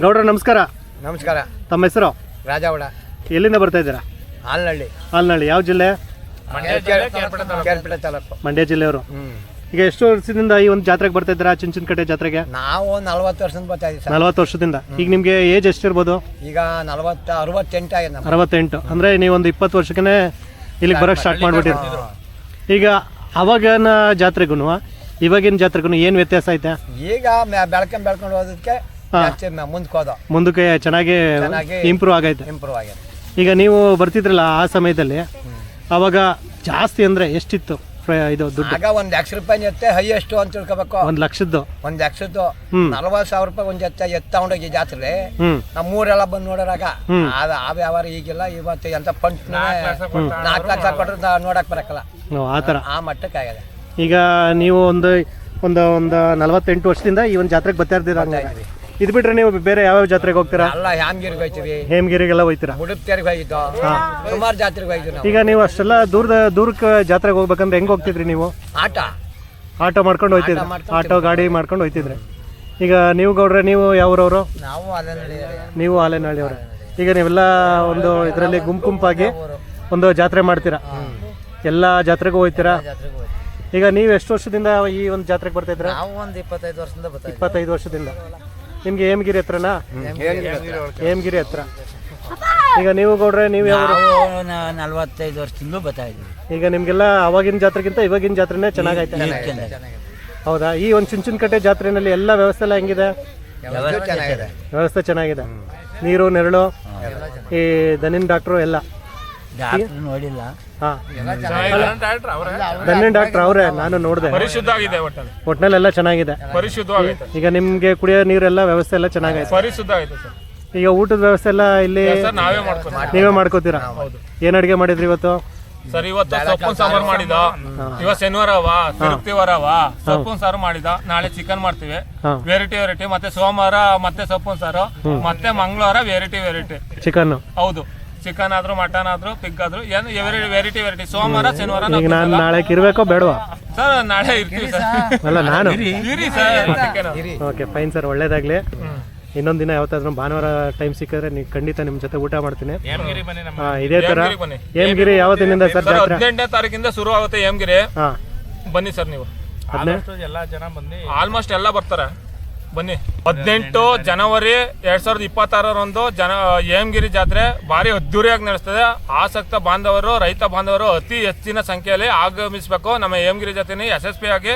ಗೌಡ್ರ ನಮಸ್ಕಾರ. ನಮಸ್ಕಾರ. ತಮ್ಮ ಹೆಸರು? ರಾಜಾವಡ. ಎಲ್ಲಿಂದ ಬರ್ತಾ ಇದ್ದೀರಾ? ಆಲ್ನಹಳ್ಳಿ. ಆಲ್ನಹಳ್ಳಿ ಯಾವ ಜಿಲ್ಲೆ? ಕೇರ್ಪೇಟೆ ತಾಲೂಕು. ಮಂಡ್ಯ ಜಿಲ್ಲೆಯವರು. ಈಗ ಎಷ್ಟು ವರ್ಷದಿಂದ ಈ ಒಂದು ಜಾತ್ರೆಗೆ ಬರ್ತಾ ಇದ್ದೀರಾ? ಚುಂಚನಕಟ್ಟೆ ಜಾತ್ರೆಗೆ ನಾವು 40 ವರ್ಷದಿಂದ ಬರ್ತಾ ಇದ್ದೀವಿ ಸರ್. 40 ವರ್ಷದಿಂದ. ಈಗ ನಿಮಗೆ ಏಜ್ ಎಷ್ಟಿರ್ಬೋದು? ಈಗ 68 ಆಗಿದೆ. 68 ಅಂದರೆ ನೀವು ಒಂದು 20 ವರ್ಷಕ್ಕೆ ಇಲ್ಲಿಗೆ ಬರೋಕ್ಕೆ ಸ್ಟಾರ್ಟ್ ಮಾಡಿಬಿಟ್ಟಿರಿ. ಈಗ ಅವಾಗಿನ ಜಾತ್ರೆಗೂ ಇವಾಗಿನ ಜಾತ್ರೆಗೂ ಏನು ವ್ಯತ್ಯಾಸ ಐತೆ? ಈಗ ಬೆಳ್ಕೊಂಡು ಹೋದಕ್ಕೆ ಮುಂದಕ್ಕೆ ಚೆನ್ನಾಗಿ ಇಂಪ್ರೂವ್ ಆಗೈತೆ. ಈಗ ನೀವು ಬರ್ತಿದ್ರಲ್ಲ ಆ ಸಮಯದಲ್ಲಿ, ಅವಾಗ ಜಾಸ್ತಿ ಅಂದರೆ ಎಷ್ಟಿತ್ತು ಇದು ದುಡ್ಡು? ಆಗ 1 ಲಕ್ಷ ರೂಪಾಯಿ ಜೊತೆ ಹೈಯೆಸ್ಟ್ ಅಂತ ತಿಳ್ಕೊಬೇಕು. 1 ಲಕ್ಷದ್ದು 40,000 ರೂಪಾಯಿ ಒಂದ್ ಜೊತೆ ಎತ್ತಗೊಂಡೋಗಿ ಜಾತ್ರೆ ನಮ್ಮೂರೆಲ್ಲ ಬಂದು ನೋಡೋರಾಗ ಆ ವ್ಯವಹಾರ ಈಗಿಲ್ಲ. ಇವತ್ತು ಎಂತ ಪಂಚ್ 4 ಲಕ್ಷ ಕೊಟ್ಟರೆ ನೋಡಕ್ ಬರಕಲ್ಲ, ಆ ಥರ ಆ ಮಟ್ಟಕ್ಕೆ ಆಗಿದೆ. ಈಗ ನೀವು ಒಂದು 48 ವರ್ಷದಿಂದ ಈ ಒಂದು ಜಾತ್ರೆಗೆ ಬರ್ತಾ ಇರ್ತೀರ. ಇದು ಬಿಟ್ರೆ ನೀವು ಬೇರೆ ಯಾವ ಜಾತ್ರೆಗೆ ಹೋಗ್ತೀರಾ? ಅಲ್ಲ, ಹ್ಯಾಮಗಿರಿಗೆ ಹೋಗ್ತೀವಿ, ಹೇಮಗಿರಿಗೆಲ್ಲ ಹೋಗ್ತೀರಾ, ಮುಡುಪ್ತೇರಿಗೆ ಹೋಗಿದ್ದು, ಸುಮಾರು ಜಾತ್ರೆಗೆ ಹೋಗಿದ್ದು. ಈಗ ನೀವು ಅಷ್ಟೆಲ್ಲ ದೂರಕ್ಕೆ ಜಾತ್ರೆಗೆ ಹೋಗ್ಬೇಕಂದ್ರೆ ಹೆಂಗ್ ಹೋಗ್ತಿದ್ರಿ ನೀವು? ಆಟೋ ಮಾಡ್ಕೊಂಡು ಹೋಗ್ತಿದ್ರಿ? ಆಟೋ ಗಾಡಿ ಮಾಡ್ಕೊಂಡು ಹೋಗ್ತಿದ್ರಿ. ಈಗ ನೀವು ಗೌಡ್ರೆ, ನೀವು ಯಾವ್ರವರು? ನೀವು ಆಲೇನಹಳ್ಳಿ ಅವರು. ಈಗ ನೀವೆಲ್ಲ ಒಂದು ಇದರಲ್ಲಿ ಗುಂಪಾಗಿ ಒಂದು ಜಾತ್ರೆ ಮಾಡ್ತೀರಾ, ಎಲ್ಲ ಜಾತ್ರೆಗೂ ಹೋಗ್ತೀರಾ. ಈಗ ನೀವು ಎಷ್ಟು ವರ್ಷದಿಂದ ಈ ಒಂದು ಜಾತ್ರೆಗೆ ಬರ್ತಾ ಇದ್ರ? 25 ವರ್ಷದಿಂದ. ನಿಮ್ಗೆ ಹೇಮಗಿರಿ ಹತ್ರನಾ? ಹೇಮಗಿರಿ ಹತ್ರ. ಈಗ ನೀವು ಗೌಡ್ರೆ, ನೀವು ಯಾವ? 45 ವರ್ಷದಿಂದ ಬರ್ತಾ ಇದ್ದೀವಿ. ಈಗ ನಿಮ್ಗೆಲ್ಲ ಅವಾಗಿನ ಜಾತ್ರೆಗಿಂತ ಇವಾಗಿನ ಜಾತ್ರೆನೇ ಚೆನ್ನಾಗೈತೆ. ಹೌದಾ? ಈ ಒಂದು ಚುಂಚನಕಟ್ಟೆ ಜಾತ್ರೆನಲ್ಲಿ ಎಲ್ಲ ವ್ಯವಸ್ಥೆ ಎಲ್ಲ ಹೆಂಗಿದೆ? ವ್ಯವಸ್ಥೆ ಚೆನ್ನಾಗಿದೆ. ನೀರು ನೆರಳು, ಈ ದನಿನ್ ಡಾಕ್ಟ್ರು ಎಲ್ಲ ನೋಡಿಲ್ಲ. ದನಿನ್ ಡಾಕ್ಟರ್ ಅವರೇ, ನಾನು ನೋಡಿದೆ. ಪರಿಶುದ್ಧ ಆಗಿದೆ, ಒಟ್ನಲ್ಲೆಲ್ಲ ಚೆನ್ನಾಗಿದೆ. ಪರಿಶುದ್ಧವಾಗಿದೆ. ಈಗ ನಿಮ್ಗೆ ಕುಡಿಯೋ ನೀರೆಲ್ಲ ವ್ಯವಸ್ಥೆ ಎಲ್ಲ ಚೆನ್ನಾಗೈತೆ. ಪರಿಶುದ್ಧ ಆಗಿದೆ ಸರ್. ಈಗ ಊಟದ ವ್ಯವಸ್ಥೆ ಎಲ್ಲ ಇಲ್ಲಿ ನೀವೇ ಮಾಡ್ಕೋತೀರಾ? ಏನ್ ಅಡಿಗೆ ಮಾಡಿದ್ರಿ ಇವತ್ತು? ಸರ್, ಇವತ್ತು ಸೊಪ್ಪಿನ ಸಾಂಬಾರು ಮಾಡಿದ. ಇವತ್ತು ಶನಿವಾರ ತಿರುಪ್ತಿವಾರ ಸೊಪ್ಪಿನ ಸಾರು ಮಾಡಿದ. ನಾಳೆ ಚಿಕನ್ ಮಾಡ್ತೀವಿ, ವೆರೈಟಿ. ಮತ್ತೆ ಸೋಮವಾರ ಮತ್ತೆ ಸೊಪ್ಪಿನ ಸಾರು, ಮತ್ತೆ ಮಂಗಳವಾರ ವೆರೈಟಿ ಚಿಕನ್. ಹೌದು, ಚಿಕನ್ ಆದ್ರೂ ಮಟನ್ ಆದ್ರೂ ಪಿಗ್ ಆದ್ರೂ ವೆರೈಟಿ. ಸೋಮವಾರ ಶನಿವಾರ. ಈಗ ನಾನು ನಾಳೆ ಇರ್ಬೇಕೋ ಬೇಡವಾ ಸರ್? ನಾಳೆ ಇರ್ತೀವಿ ಸರ್. ಅಲ್ಲ, ನಾನು ಇರಿ ಸರ್. ಓಕೆ, ಫೈನ್ ಸರ್, ಒಳ್ಳೇದಾಗ್ಲಿ. ಇನ್ನೊಂದ್ ದಿನ ಯಾವತ್ತಾದ್ರೂ ಭಾನುವಾರ ಟೈಮ್ ಸಿಕ್ಕಿದ್ರೆ ನೀವು ಖಂಡಿತ ನಿಮ್ ಜೊತೆ ಊಟ ಮಾಡ್ತೀನಿ. ಇದೇ ತರ ಹೇಮಗಿರಿ ಯಾವತ್ತಿನಿಂದ ಸರ್ ಜಾತ್ರೆ? 18ನೇ ತಾರೀಕಿಂದ ಶುರು ಆಗುತ್ತೆ ಹೇಮಗಿರಿ. ಬನ್ನಿ ಸರ್, ನೀವು ಆಲ್ಮೋಸ್ಟ್ ಎಲ್ಲ ಬರ್ತಾರೆ. ಬನ್ನಿ. 18 ಜನವರಿ 2026ರಂದು ಹೇಮಗಿರಿ ಜಾತ್ರೆ ಭಾರಿ ಅದ್ದೂರಿಯಾಗಿ ನಡೆಸ್ತದೆ. ಆಸಕ್ತ ಬಾಂಧವರು, ರೈತ ಬಾಂಧವರು ಅತಿ ಹೆಚ್ಚಿನ ಸಂಖ್ಯೆಯಲ್ಲಿ ಆಗಮಿಸಬೇಕು. ನಮ್ಮ ಹೇಮಗಿರಿ ಜಾತ್ರೆ ಯಶಸ್ವಿ ಆಗಿ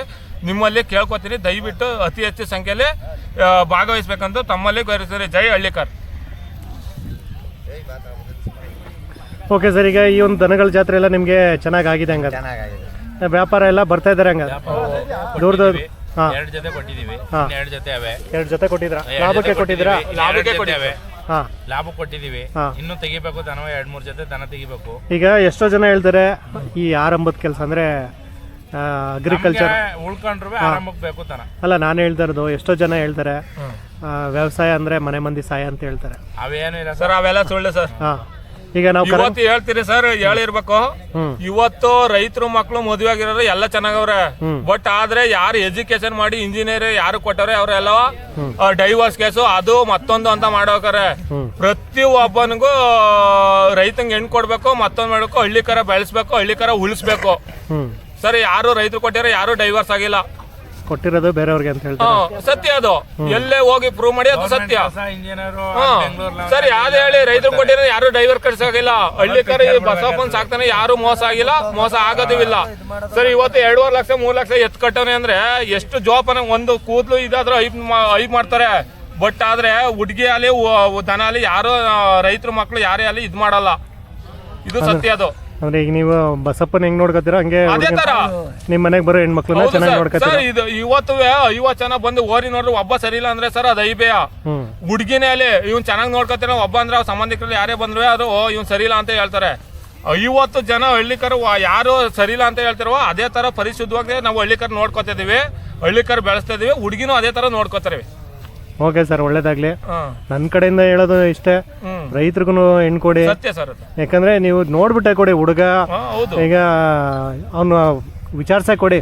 ನಿಮ್ಮಲ್ಲಿ ಕೇಳ್ಕೊತೀನಿ. ದಯವಿಟ್ಟು ಅತಿ ಹೆಚ್ಚು ಸಂಖ್ಯೆಯಲ್ಲಿ ಭಾಗವಹಿಸ್ಬೇಕಂತ ತಮ್ಮಲ್ಲಿ ಕೋರಿಸ್ತಾರೆ. ಜೈ ಹಳ್ಳಿಕರ್. ಓಕೆ ಸರ್, ಈಗ ಈ ಒಂದು ದನಗಳ ಜಾತ್ರೆ ಎಲ್ಲ ನಿಮ್ಗೆ ಚೆನ್ನಾಗಿದೆ ಹಂಗಾರೆ? ವ್ಯಾಪಾರ ಎಲ್ಲ ಬರ್ತಾ ಇದಾರೆ ಹಂಗಾರೆ? ದೂರದ 2 ಜೊತೆ ಕೊಟ್ಟಿದೀವಿ, 2 ಜೊತೆ ಅವೆ. 2 ಜೊತೆ ಕೊಟ್ಟಿದ್ರಾ? ಲಾಭಕ್ಕೆ ಕೊಟ್ಟಿದ್ರಾ? ಲಾಭಕ್ಕೆ ಕೊಟ್ಟಿದೀವಿ. ಇನ್ನು ತೆಗಿಬೇಕು ದನ, 2-3 ಜೊತೆ ದನ ತೆಗಿಬೇಕು. ಈಗ ಎಷ್ಟೋ ಜನ ಹೇಳ್ತಾರೆ ಈ ಆರಂಭದ ಕೆಲಸ ಅಂದ್ರೆ ಅಗ್ರಿಕಲ್ಚರ್ ಉಳ್ಕೊಂಡ್ರು ಆರಂಭಕ್ಕೆ ಬೇಕು ದನ. ಅಲ್ಲ, ನಾನು ಹೇಳ್ತಾ ಇರೋದು, ಎಷ್ಟೋ ಜನ ಹೇಳ್ತಾರೆ ವ್ಯವಸಾಯ ಅಂದ್ರೆ ಮನೆ ಮಂದಿ ಸಹಾಯ ಅಂತ ಹೇಳ್ತಾರೆ. ಅವೇನು ಇಲ್ಲ ಸರ್, ಅವೆಲ್ಲ ಸುಳ್ಳು ಸರ್. ಈಗ ನಾವು ಇವತ್ತು ಹೇಳ್ತೀರಿ ಸರ್, ಹೇಳಿರ್ಬೇಕು. ಇವತ್ತು ರೈತರು ಮಕ್ಕಳು ಮದುವೆ ಆಗಿರೋರು ಎಲ್ಲ ಚೆನ್ನಾಗವ್ರೆ. ಬಟ್ ಆದ್ರೆ ಯಾರು ಎಜುಕೇಶನ್ ಮಾಡಿ ಇಂಜಿನಿಯರ್ ಯಾರು ಕೊಟ್ಟವ್ರೆ ಅವರೆಲ್ಲ ಡೈವರ್ಸ್ ಕೇಸು ಅದು ಮತ್ತೊಂದು ಅಂತ ಮಾಡೋಕರೆ. ಪ್ರತಿ ಒಬ್ಬನಿಗೂ ರೈತಂಗೆ ಹೆಣ್ಣು ಕೊಡ್ಬೇಕು, ಮತ್ತೊಂದು ಮಾಡ್ಬೇಕು, ಹಳ್ಳಿಕರ ಬೆಳೆಸ್ಬೇಕು, ಹಳ್ಳಿಕರ ಉಳಿಸ್ಬೇಕು. ಸರ್, ಯಾರು ರೈತರು ಕೊಟ್ಟಿರೋ ಯಾರು ಡೈವರ್ಸ್ ಆಗಿಲ್ಲ. ಕೊಟ್ಟಿರೋದು ಬೇರೆಯವ್ರಿಗೆ ಅಂತ ಹೇಳ್ತಾರೆ. ಸತ್ಯ ಅದು. ಎಲ್ಲೇ ಹೋಗಿ ಪ್ರೂವ್ ಮಾಡಿ ಅದು ಸತ್ಯ. ಸರ್, ಯಾವ್ದು ಹೇಳಿ ರೈತರು ಕೊಟ್ಟಿರೋ ಯಾರು ಡೈವರ್ ಕಳ್ಸಾಗಿಲ್ಲ. ಹಳ್ಳಿಕರ ಬಸವಪ್ಪನ್ ಸಾಕ್ತಾನೆ, ಯಾರು ಮೋಸ ಆಗಿಲ್ಲ, ಮೋಸ ಆಗೋದೂ ಇಲ್ಲ. ಸರ್, ಇವತ್ತು 2.5 ಲಕ್ಷ 3 ಲಕ್ಷ ಎತ್ ಕಟ್ಟವನೆ ಅಂದ್ರೆ ಎಷ್ಟು ಜೋಪಾನ. ಒಂದು ಕೂದಲು ಇದಾದ್ರೂ ಐಪ್ ಮಾಡ್ತಾರೆ. ಬಟ್ ಆದ್ರೆ ಹುಡ್ಗಿ ಅಲ್ಲಿ ದನ ಅಲ್ಲಿ ಯಾರು ರೈತರ ಮಕ್ಳು ಯಾರೇ ಅಲ್ಲಿ ಇದ್ ಮಾಡಲ್ಲ. ಇದು ಸತ್ಯ ಅದು. ಅಂದ್ರೆ ಈಗ ನೀವು ಬಸಪ್ಪನ ಹೆಂಗ್ ನೋಡ್ಕೊತೀರಾ ಹಂಗೆ ಅದೇ ತರ ನಿಮ್ ಮನೆಗೆ ಬರೋ ಹೆಣ್ಮಕ್ಳನ್ನ ಚೆನ್ನಾಗಿ ನೋಡ್ಕೊತೀರಾ? ಇದು ಇವತ್ತು 50 ಜನ ಬಂದು ಓರಿ ನೋಡ್ರಿ, ಒಬ್ಬ ಸರಿ ಇಲ್ಲ ಅಂದ್ರೆ ಸರ್ ಅದು ಐಬೇಯ ಹುಡ್ಗಿನೇ ಅಲ್ಲಿ. ಇವ್ನ್ ಚೆನ್ನಾಗಿ ನೋಡ್ಕೊತೀರ ಒಬ್ಬ ಅಂದ್ರೆ ಸಂಬಂಧಿಕರಲ್ಲಿ ಯಾರೇ ಬಂದ್ರೆ ಅದು ಇವ್ನ್ ಸರಿ ಇಲ್ಲ ಅಂತ ಹೇಳ್ತಾರೆ. 50 ಜನ ಹಳ್ಳಿಕರು ಯಾರು ಸರಿ ಇಲ್ಲ ಅಂತ ಹೇಳ್ತಾರೋ ಅದೇ ತರ ಪರಿಶುದ್ಧವಾಗಿ ನಾವು ಹಳ್ಳಿಕರ್ ನೋಡ್ಕೊತಿದೀವಿ, ಹಳ್ಳಿಕರ್ ಬೆಳೆಸ್ತಾ ಇದೀವಿ. ಹುಡ್ಗಿನೂ ಅದೇ ತರ ನೋಡ್ಕೊತಾರೆ. ಓಕೆ ಸರ್, ಒಳ್ಳೇದಾಗ್ಲಿ. ನನ್ನ ಕಡೆಯಿಂದ ಹೇಳೋದು ಇಷ್ಟೇ, ರೈತರಿಗೂ ಹೆಣ್ಣು ಕೊಡಿ. ಯಾಕಂದ್ರೆ ನೀವು ನೋಡ್ಬಿಟ್ಟೆ ಕೊಡಿ. ಹುಡುಗ ಈಗ ಅವನು ವಿಚಾರಿಸೇ ಕೊಡಿ,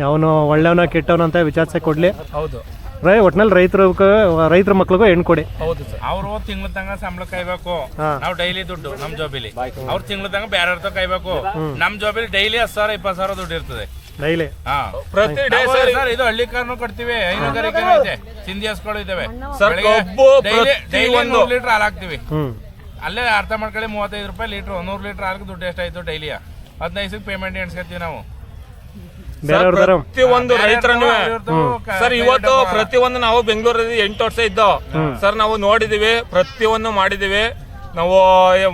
ಅವನು ಒಳ್ಳೆಯವನ ಕೆಟ್ಟವನ ಅಂತ ವಿಚಾರಿಸೇ ಕೊಡ್ಲಿ. ಒಟ್ನಲ್ಲಿ ರೈತರ ಮಕ್ಳಿಗೂ ಹೆಣ್ಣು ಕೊಡಿ. ಹೌದು ಸರ್. ಅವ್ರು ತಿಂಗಳ ತನಕ ಸಂಬಳ ಕಾಯ್ಬೇಕು, ಹಾ. ನಾವು ಡೈಲಿ ದುಡ್ಡು ನಮ್ ಜಾಬಿಲಿ. ಅವ್ರು ತಿಂಗಳ ತನಕ ಬೇರೆ ಕಾಯ್ಬೇಕು, ನಮ್ ಜಾಬಿಲಿ ಡೈಲಿ 10,000 20,000 ದುಡ್ಡು ಇರ್ತದೆ ಡೈಲಿ. ಹಾ. ಪ್ರತಿ ಡೇ ಸರ್ ಸರ್ ಇದು ಹಳ್ಳಿ ಕಾರ್ನು ಕೊಡ್ತೀವಿ, ಹೈನುಗಾರಿಕೆ ಐತೆ, ಸಿಂಧಿ ಹಸ್ಗಳು ಇದಾವೆ ಸರ್. ಕಬ್ಬು ಡೈಲಿ ಪ್ರತಿಯೊಂದು 100 ಲೀಟರ್ ಹಾಲು ಹಾಕ್ತಿವಿ. ಹ್ಮ್ ಅಲ್ಲೇ ಅರ್ಥ ಮಾಡ್ಕೊಳ್ಳಿ, 35 ರೂಪಾಯಿ ಲೀಟ್ರು. 100 ಲೀಟರ್ ಹಾಲ್ಗೆ ದುಡ್ಡು ಎಷ್ಟಾಯ್ತು ಡೈಲಿಯ? 15 ಪೇಮೆಂಟ್ ಎಣ್ಸ್ಕೊತೀವಿ ನಾವು. ಬೇರೆಯವ್ರದಾರ ಪ್ರತಿಯೊಂದು ರೈತರನ್ನು ಸರ್ ಇವತ್ತು ಪ್ರತಿಯೊಂದು ನಾವು ಬೆಂಗಳೂರಲ್ಲಿ 8 ವರ್ಷ ಇದ್ದೋ ಸರ್. ನಾವು ನೋಡಿದೀವಿ, ಪ್ರತಿಯೊಂದು ಮಾಡಿದೀವಿ ನಾವು.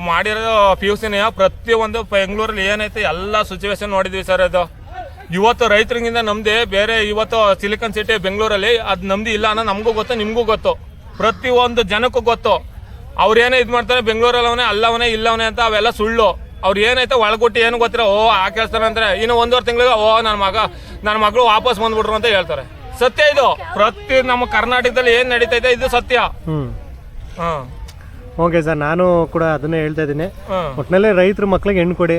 ಮಾಡಿರೋ PUC ಪ್ರತಿಯೊಂದು ಬೆಂಗಳೂರಲ್ಲಿ ಏನೈತೆ ಎಲ್ಲ ಸಿಚುವೇಶನ್ ನೋಡಿದೀವಿ ಸರ್. ಅದು ಇವತ್ತು ರೈತರಿಗಿಂತ ನಮ್ದೇ ಬೇರೆ. ಇವತ್ತು ಸಿಲಿಕಾನ್ ಸಿಟಿ ಬೆಂಗಳೂರಲ್ಲಿ ಅದು ನಮ್ದು ಇಲ್ಲ ಅನ್ನೋ ನಮಗೂ ಗೊತ್ತು, ನಿಮಗೂ ಗೊತ್ತು, ಪ್ರತಿಯೊಂದು ಜನಕ್ಕೂ ಗೊತ್ತು. ಅವ್ರೇನೇ ಇದು ಮಾಡ್ತಾರೆ, ಬೆಂಗಳೂರಲ್ಲಿ ಅಲ್ಲವನೇ ಇಲ್ಲವನೇ ಅಂತ ಅವೆಲ್ಲ ಸುಳ್ಳು. ಅವ್ರು ಏನೈತೆ ಒಳಗೊಟ್ಟು ಏನು ಗೊತ್ತಿರೋ ಆ ಕೇಳ್ತಾರೆ ಅಂತಾರೆ. ಇನ್ನು 1.5 ತಿಂಗಳಿಗೆ ನನ್ನ ಮಗಳು ವಾಪಸ್ ಬಂದ್ಬಿಟ್ರು ಅಂತ ಹೇಳ್ತಾರೆ. ಸತ್ಯ ಇದು. ಪ್ರತಿ ನಮ್ಮ ಕರ್ನಾಟಕದಲ್ಲಿ ಏನ್ ನಡೀತೈತೆ ಇದು ಸತ್ಯ. ಓಕೆ ಸರ್, ನಾನು ಕೂಡ ಅದನ್ನೇ ಹೇಳ್ತಾ ಇದ್ದೀನಿ. ಒಟ್ಟಿನಲ್ಲಿ ರೈತರ ಮಕ್ಳಿಗೆ ಹೆಣ್ಣು ಕೊಡಿ,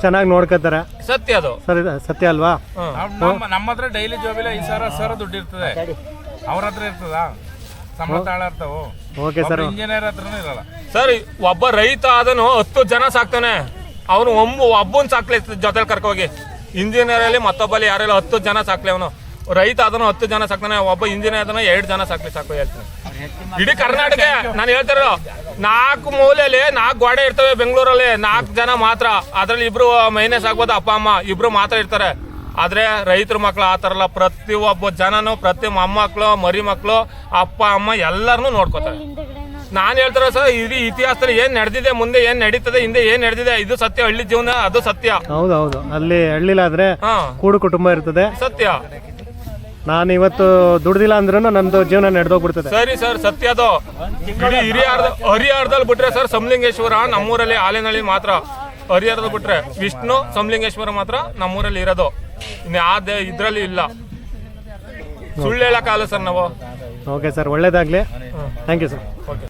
ಚೆನ್ನಾಗಿ ನೋಡ್ಕೊತಾರ. ಸತ್ಯ ಅದು ಸರ್, ಸತ್ಯ ಅಲ್ವಾ? ನಮ್ಮ ಹತ್ರ ಡೈಲಿ ಜಾಬಿಲ್ಲ 5,000 ದುಡ್ಡು ಇರ್ತದೆ, ಅವ್ರ ಹತ್ರ ಇರ್ತದ ಸಂಬಳ ತಾಳ ಇರ್ತಾವ. Okay sir. ಇಂಜಿನಿಯರ್ ಹತ್ರನೂ ಇರಲ್ಲ ಸರ್. ಒಬ್ಬ ರೈತ ಅದನ್ನು 10 ಜನ ಸಾಕ್ತಾನೆ. ಅವನು ಒಬ್ಬನ್ ಸಾಕ್ಲಿ ಜೊತೆ ಕರ್ಕೋಗಿ. ಇಂಜಿನಿಯರ್ ಅಲ್ಲಿ ಮತ್ತೊಬ್ಬಲ್ಲಿ ಯಾರೆಲ್ಲ 10 ಜನ ಸಾಕ್ಲಿ. ಅವನು ರೈತ ಅದನ್ನು 10 ಜನ ಸಾಕ್ತಾನೆ. ಒಬ್ಬ ಇಂಜಿನಿಯರ್ ಅದನ್ನ 2 ಜನ ಸಾಕ್ಲಿ ಸಾಕು ಹೇಳ್ತಾನೆ. ಇಡೀ ಕರ್ನಾಟಕ ನಾನು ಹೇಳ್ತಾರ 4 ಮೂಲೆಯಲ್ಲಿ 4 ಗೋಡೆ ಇರ್ತವೆ ಬೆಂಗಳೂರಲ್ಲಿ. 4 ಜನ ಮಾತ್ರ, ಅದ್ರಲ್ಲಿ 2 ಮೈನಸ್ ಆಗ್ಬೋದು, ಅಪ್ಪ ಅಮ್ಮ 2 ಮಾತ್ರ ಇರ್ತಾರೆ. ಆದ್ರೆ ರೈತರ ಮಕ್ಳು ಆ ಥರ ಅಲ್ಲ. ಪ್ರತಿಯೊಬ್ಬ ಜನನು, ಪ್ರತಿ ಮೊಮ್ಮಕ್ಳು ಮರಿ ಮಕ್ಳು ಅಪ್ಪ ಅಮ್ಮ ಎಲ್ಲರನ್ನೂ ನೋಡ್ಕೋತಾರೆ. ನಾನು ಹೇಳ್ತಾರ ಸರ್, ಇಡೀ ಇತಿಹಾಸದಲ್ಲಿ ಏನ್ ನಡೆದಿದೆ, ಮುಂದೆ ಏನ್ ನಡೀತದೆ, ಹಿಂದೆ ಏನ್ ನಡೆದಿದೆ, ಇದು ಸತ್ಯ. ಹಳ್ಳಿ ಜೀವನ ಅದು ಸತ್ಯ. ಹೌದೌದು. ಅಲ್ಲಿ ಹಳ್ಳಿಲಾದ್ರೆ ಕೂಡು ಕುಟುಂಬ ಇರ್ತದೆ. ಸತ್ಯ. ನಾನು ಇವತ್ತು ದುಡ್ದಿಲ್ಲ ಅಂದ್ರೂ ನಂದು ಜೀವನ ನಡೆದೋಗ್ಬಿಡ್ತದೆ. ಸರಿ ಸರ್, ಸತ್ಯ ಅದು. ಇಡೀ ಹರಿಹರದಲ್ಲಿ ಬಿಟ್ರೆ ಸರ್ ಸಮಲಿಂಗೇಶ್ವರ ನಮ್ಮೂರಲ್ಲಿ ಆಲೆನಳ್ಳಿ ಮಾತ್ರ. ಹರಿಹರದ ಬಿಟ್ರೆ ವಿಷ್ಣು ಸಮಲಿಂಗೇಶ್ವರ ಮಾತ್ರ ನಮ್ಮೂರಲ್ಲಿ ಇರೋದು. ಇನ್ನು ಇದ್ರಲ್ಲಿ ಇಲ್ಲ. ಸುಳ್ಳು ಹೇಳಕ್ಕಾಗಲ್ಲ ಸರ್ ನಾವು. ಓಕೆ ಸರ್, ಒಳ್ಳೇದಾಗ್ಲಿ. Thank you sir. ಓಕೆ.